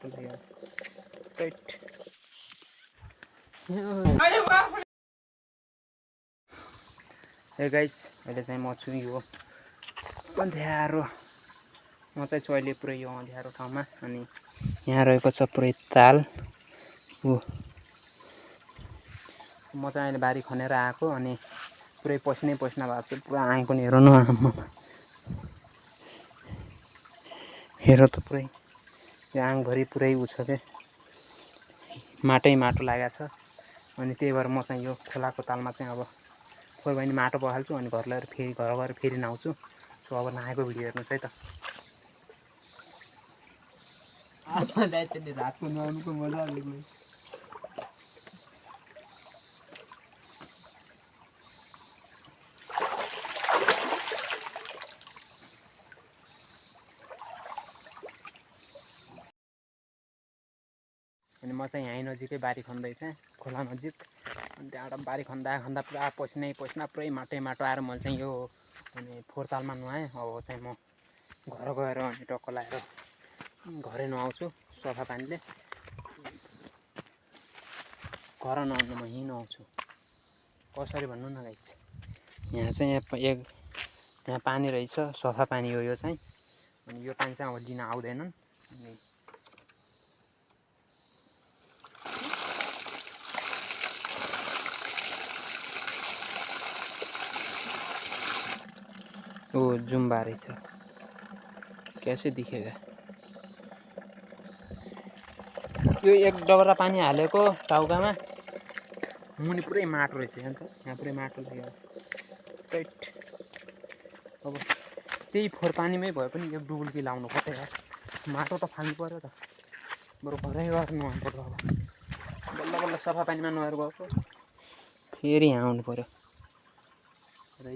माटो लाग्यो right hey guys अहिले चाहिँ म छु यो अँध्यारो म चाहिँ छु अहिले पुरै यो अँध्यारो ठाउँमा अनि यहाँ रहेको छ पुरै ताल हो म चाहिँ अहिले बारी खनेर आएको अनि पुरै पसिनै पसिना भएको छु पुरा आएको नि हेर न आम्मा हेर त पुरै यो आङभरि पुरै उ छ के माटै माटो लागेको छ अनि त्यही भएर म चाहिँ यो खोलाको तालमा चाहिँ अब खोइ भने माटो पखाल्छु अनि घर लगेर फेरि घर गएर फेरि नुहाउँछु सो अब नहाएको भिडियो हेर्नुहोस् है त रातको नुहाउनुको मजा आएको अनि म चाहिँ यहीँ नजिकै बारी खन्दैछ खोला नजिक अनि त्यहाँबाट बारी खन्दा खन्दा पुरा पसिनै पसिना पुरै माटै माटो आएर मैले चाहिँ यो अनि फोहोरतालमा नुहाएँ अब चाहिँ म घर गएर अनि टक्क लगाएर घरै नुहाउँछु सफा पानीले घर नुहाउनु म यहीँ नुहाउँछु कसरी भन्नु न गाइस यहाँ चाहिँ यहाँ पानी रहेछ सफा पानी हो यो चाहिँ अनि यो पानी चाहिँ अब लिन आउँदैनन् अनि ओ जुम्बा रहेछ कैसे दिखेगा यो एक डबरा पानी हालेको टाउकामा मुनि पुरै माटो रहेछ यहाँ पुरै माटो लाग्यो राइट अब त्यही फोहोर पानीमै भए पनि एक डुबुल्की लाउनु पर्छ यार माटो त फाल्नु पर्यो त बरु घरै गएर नुहाउनु पर्यो अब बल्ल बल्ल सफा पानीमा नुहाएर गएको फेरि यहाँ आउनु पर्यो र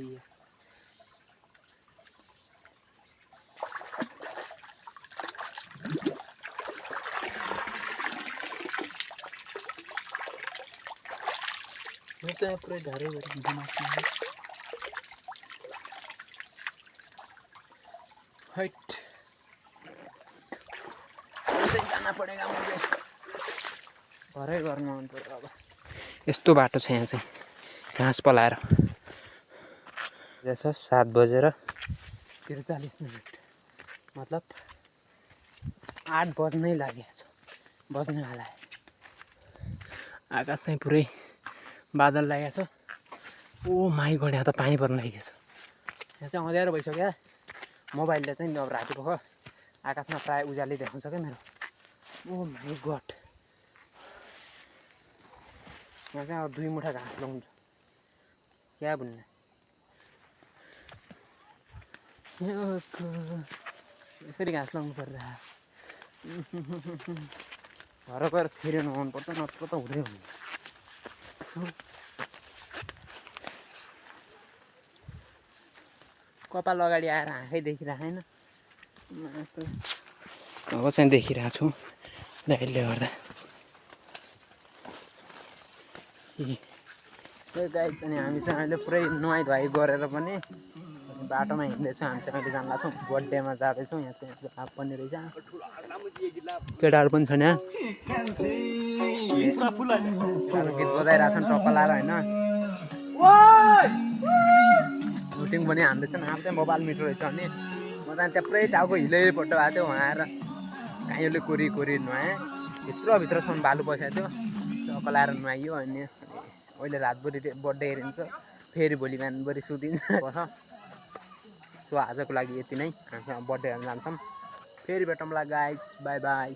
म त पुरै धरै हाइट जाना परेगा मुझे घरै गर्नु आउनु पर्यो अब यस्तो बाटो छ यहाँ चाहिँ घाँस पलाएर छ 7:43 मतलब 8 बज्नै लागेको छ बज्नेवाला आकाश चाहिँ पुरै बादल लागेको छ ओ माई गड यहाँ त पानी पर्न लागेको छ यहाँ चाहिँ अँध्यारो भइसक्यो मोबाइलले चाहिँ अब रातिको आकाशमा प्रायः उज्यालै देखाउँछ क्या मेरो ओ माई गड यहाँ चाहिँ अब 2 मुठा घाँस लगाउँछु क्या भन्ने यसरी घाँस लगाउनु पर्दा घर गएर फेरि नुहाउनु पर्छ नत्र त हुँदै हुँदैन कपाल अगाडि आएर आँखै देखिरहेन अब चाहिँ देखिरहेको छु लाइटले गर्दा गाइस अनि हामी चाहिँ अहिले पुरै नुहाइ धुवाइ गरेर पनि बाटोमा हिँड्दैछौँ हामी चाहिँ अहिले जाँदैछौँ बर्थडेमा जाँदैछौँ यहाँ चाहिँ आप पनि रहेछ केटाहरू पनि छ यहाँ गीत बजाइरहेछन् टक्क लाएर होइन सुटिङ पनि हान्दैछ नाम चाहिँ मोबाइल मिटर रहेछ अनि म चाहिँ त्यहाँ पुरै टाउको हिलैपट्ट भएको थियो उहाँ आएर काहीँले कोरी नुहाएँ भित्रसम्म बालु पसेको थियो टक्क लाएर नुहाइयो अनि अहिले रातभरि बर्थडे हेरिन्छ फेरि भोलि बिहानभरि सुतिन्छ सो आजको लागि यति नै हामी बर्थडे हेर्न जान्छौँ फेरि भेटौँला गाइस बाई बाई